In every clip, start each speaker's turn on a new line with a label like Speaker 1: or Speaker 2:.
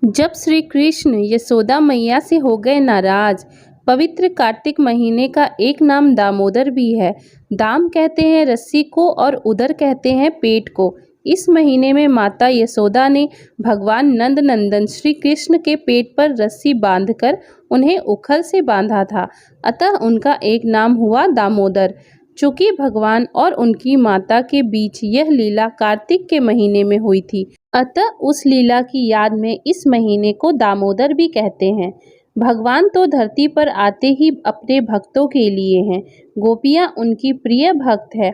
Speaker 1: जब श्री कृष्ण यशोदा मैया से हो गए नाराज। पवित्र कार्तिक महीने का एक नाम दामोदर भी है। दाम कहते हैं रस्सी को और उदर कहते हैं पेट को। इस महीने में माता यशोदा ने भगवान नंद नंदन श्री कृष्ण के पेट पर रस्सी बांधकर उन्हें उखल से बांधा था, अतः उनका एक नाम हुआ दामोदर। चूंकि भगवान और उनकी माता के बीच यह लीला कार्तिक के महीने में हुई थी, अतः उस लीला की याद में इस महीने को दामोदर भी कहते हैं। भगवान तो धरती पर आते ही अपने भक्तों के लिए हैं। गोपियां उनकी प्रिय भक्त है।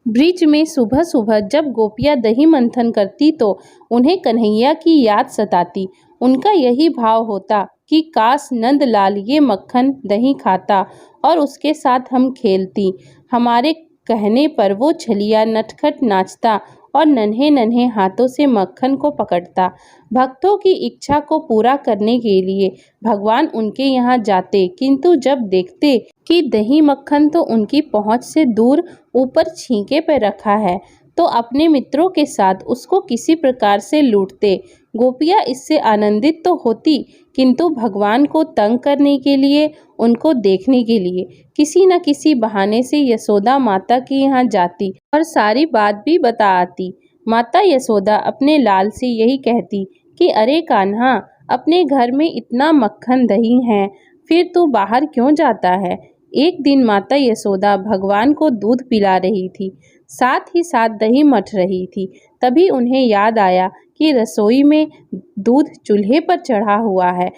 Speaker 1: ब्रिज में सुबह सुबह जब गोपियां दही मंथन करती तो उन्हें कन्हैया की याद सताती। उनका यही भाव होता कि काश नंदलाल ये मक्खन दही खाता और उसके साथ हम खेलती। हमारे कहने पर वो छलिया नटखट नाचता और नन्हे नन्हे हाथों से मक्खन को पकड़ता। भक्तों की इच्छा को पूरा करने के लिए भगवान उनके यहाँ जाते, किंतु जब देखते कि दही मक्खन तो उनकी पहुँच से दूर ऊपर छींके पर रखा है, तो अपने मित्रों के साथ उसको किसी प्रकार से लूटते। गोपियाँ इससे आनंदित तो होती, किंतु भगवान को तंग करने के लिए, उनको देखने के लिए किसी न किसी बहाने से यशोदा माता के यहाँ जाती और सारी बात भी बता आती। माता यशोदा अपने लाल से यही कहती कि अरे कान्हा, अपने घर में इतना मक्खन दही है, फिर तू बाहर क्यों जाता है। एक दिन माता यशोदा भगवान को दूध पिला रही थी, साथ ही साथ दही मथ रही थी। तभी उन्हें याद आया कि रसोई में दूध चूल्हे पर चढ़ा हुआ है,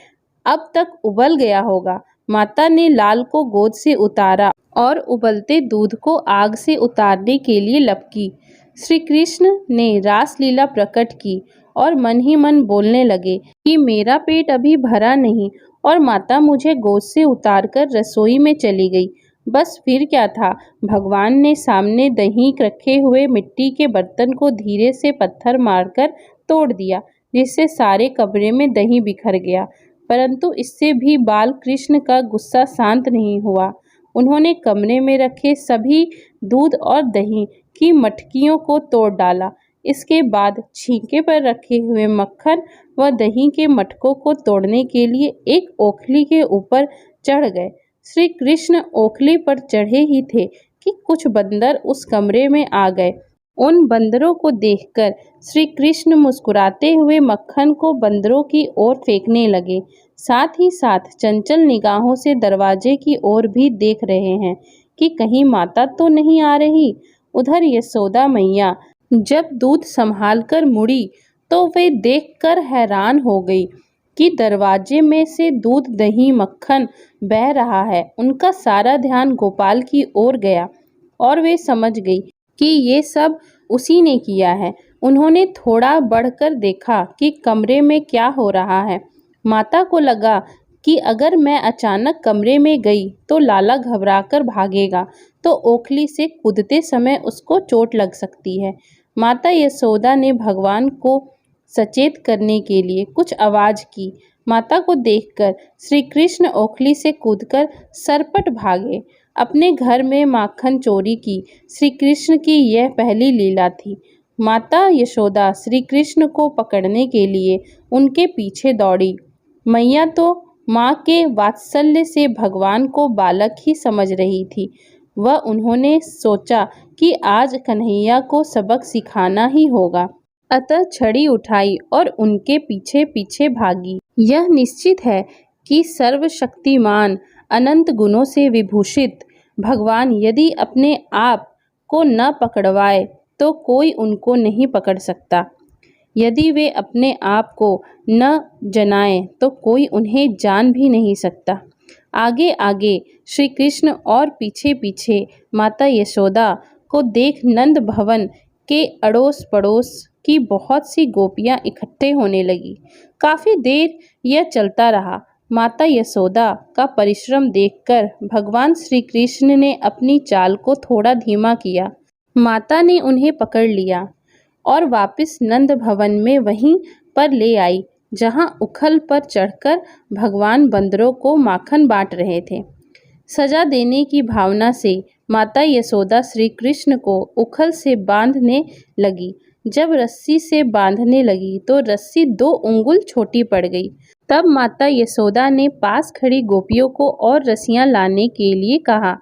Speaker 1: अब तक उबल गया होगा। माता ने लाल को गोद से उतारा और उबलते दूध को आग से उतारने के लिए लपकी। श्री कृष्ण ने रासलीला प्रकट की और मन ही मन बोलने लगे कि मेरा पेट अभी भरा नहीं और माता मुझे गोद से उतारकर रसोई में चली गई। बस फिर क्या था, भगवान ने सामने दही रखे हुए मिट्टी के बर्तन को धीरे से पत्थर मारकर तोड़ दिया, जिससे सारे कमरे में दही बिखर गया। परंतु इससे भी बाल कृष्ण का गुस्सा शांत नहीं हुआ। उन्होंने कमरे में रखे सभी दूध और दही की मटकियों को तोड़ डाला। इसके बाद छींके पर रखे हुए मक्खन व दही के मटकों को तोड़ने के लिए एक ओखली के ऊपर चढ़ गए। श्री कृष्ण ओखली पर चढ़े ही थे कि कुछ बंदर उस कमरे में आ गए। उन बंदरों को देखकर श्री कृष्ण मुस्कुराते हुए मक्खन को बंदरों की ओर फेंकने लगे। साथ ही साथ चंचल निगाहों से दरवाजे की ओर भी देख रहे हैं कि कहीं माता तो नहीं आ रही। उधर यशोदा मैया जब दूध संभाल कर मुड़ी तो वे देखकर हैरान हो गई कि दरवाजे में से दूध दही मक्खन बह रहा है। उनका सारा ध्यान गोपाल की ओर गया और वे समझ गई कि ये सब उसी ने किया है। उन्होंने थोड़ा बढ़कर देखा कि कमरे में क्या हो रहा है। माता को लगा कि अगर मैं अचानक कमरे में गई तो लाला घबराकर भागेगा, तो ओखली से कूदते समय उसको चोट लग सकती है। माता यशोदा ने भगवान को सचेत करने के लिए कुछ आवाज की। माता को देखकर श्री कृष्ण ओखली से कूदकर सरपट भागे। अपने घर में माखन चोरी की श्री कृष्ण की यह पहली लीला थी। माता यशोदा श्री कृष्ण को पकड़ने के लिए उनके पीछे दौड़ी। मैया तो माँ के वात्सल्य से भगवान को बालक ही समझ रही थी। वह उन्होंने सोचा कि आज कन्हैया को सबक सिखाना ही होगा, अतः छड़ी उठाई और उनके पीछे पीछे भागी। यह निश्चित है कि सर्वशक्तिमान अनंत गुणों से विभूषित भगवान यदि अपने आप को न पकड़वाए तो कोई उनको नहीं पकड़ सकता। यदि वे अपने आप को न जनाएं तो कोई उन्हें जान भी नहीं सकता। आगे आगे श्री कृष्ण और पीछे पीछे माता यशोदा को देख नंद भवन के अड़ोस पड़ोस की बहुत सी गोपियां इकट्ठे होने लगी। काफी देर यह चलता रहा। माता यशोदा का परिश्रम देखकर भगवान श्री कृष्ण ने अपनी चाल को थोड़ा धीमा किया। माता ने उन्हें पकड़ लिया और वापस नंद भवन में वहीं पर ले आई, जहां उखल पर चढ़कर भगवान बंदरों को माखन बांट रहे थे। सजा देने की भावना से माता यशोदा श्री कृष्ण को उखल से बांधने लगी। जब रस्सी से बांधने लगी तो रस्सी 2 उंगल छोटी पड़ गई। तब माता यशोदा ने पास खड़ी गोपियों को और रस्सियां लाने के लिए कहा।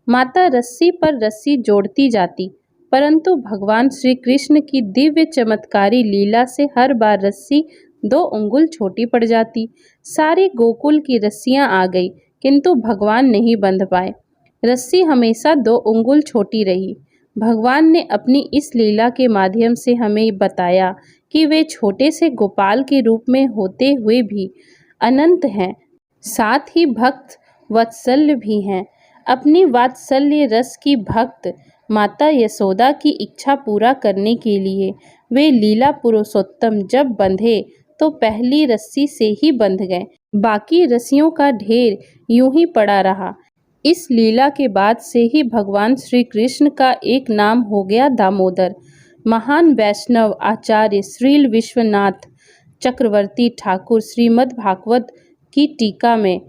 Speaker 1: माता रस्सी पर रस्सी जोड़ती जाती, परंतु भगवान श्री कृष्ण की दिव्य चमत्कारी लीला से हर बार रस्सी 2 उंगल छोटी पड़ जाती। सारे गोकुल की रस्सियां आ गई, किंतु भगवान नहीं बंध पाए। रस्सी हमेशा 2 उंगल छोटी रही। भगवान ने अपनी इस लीला के माध्यम से हमें बताया कि वे छोटे से गोपाल के रूप में होते हुए भी अनंत हैं, साथ ही भक्त वत्सल्य भी हैं। अपनी वात्सल्य रस की भक्त माता यशोदा की इच्छा पूरा करने के लिए वे लीला पुरुषोत्तम जब बंधे तो पहली रस्सी से ही बंध गए, बाकी रस्सियों का ढेर यूं ही पड़ा रहा। इस लीला के बाद से ही भगवान श्री कृष्ण का एक नाम हो गया दामोदर। महान वैष्णव आचार्य श्रील विश्वनाथ चक्रवर्ती ठाकुर श्रीमद् भागवत की टीका में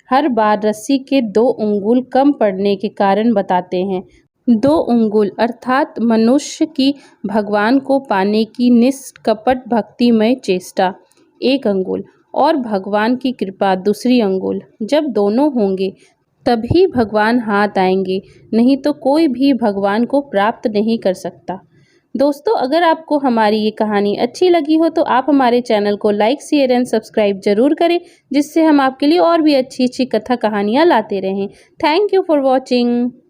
Speaker 1: हर बार रस्सी के 2 उंगल कम पड़ने के कारण बताते हैं। 2 उंगल अर्थात मनुष्य की भगवान को पाने की निष्कपट भक्तिमय चेष्टा 1 अंगुल और भगवान की कृपा 2 अंगुल। जब दोनों होंगे तभी भगवान हाथ आएंगे, नहीं तो कोई भी भगवान को प्राप्त नहीं कर सकता। दोस्तों, अगर आपको हमारी ये कहानी अच्छी लगी हो तो आप हमारे चैनल को लाइक, शेयर एंड सब्सक्राइब जरूर करें, जिससे हम आपके लिए और भी अच्छी अच्छी कथा कहानियाँ लाते रहें। Thank you for watching.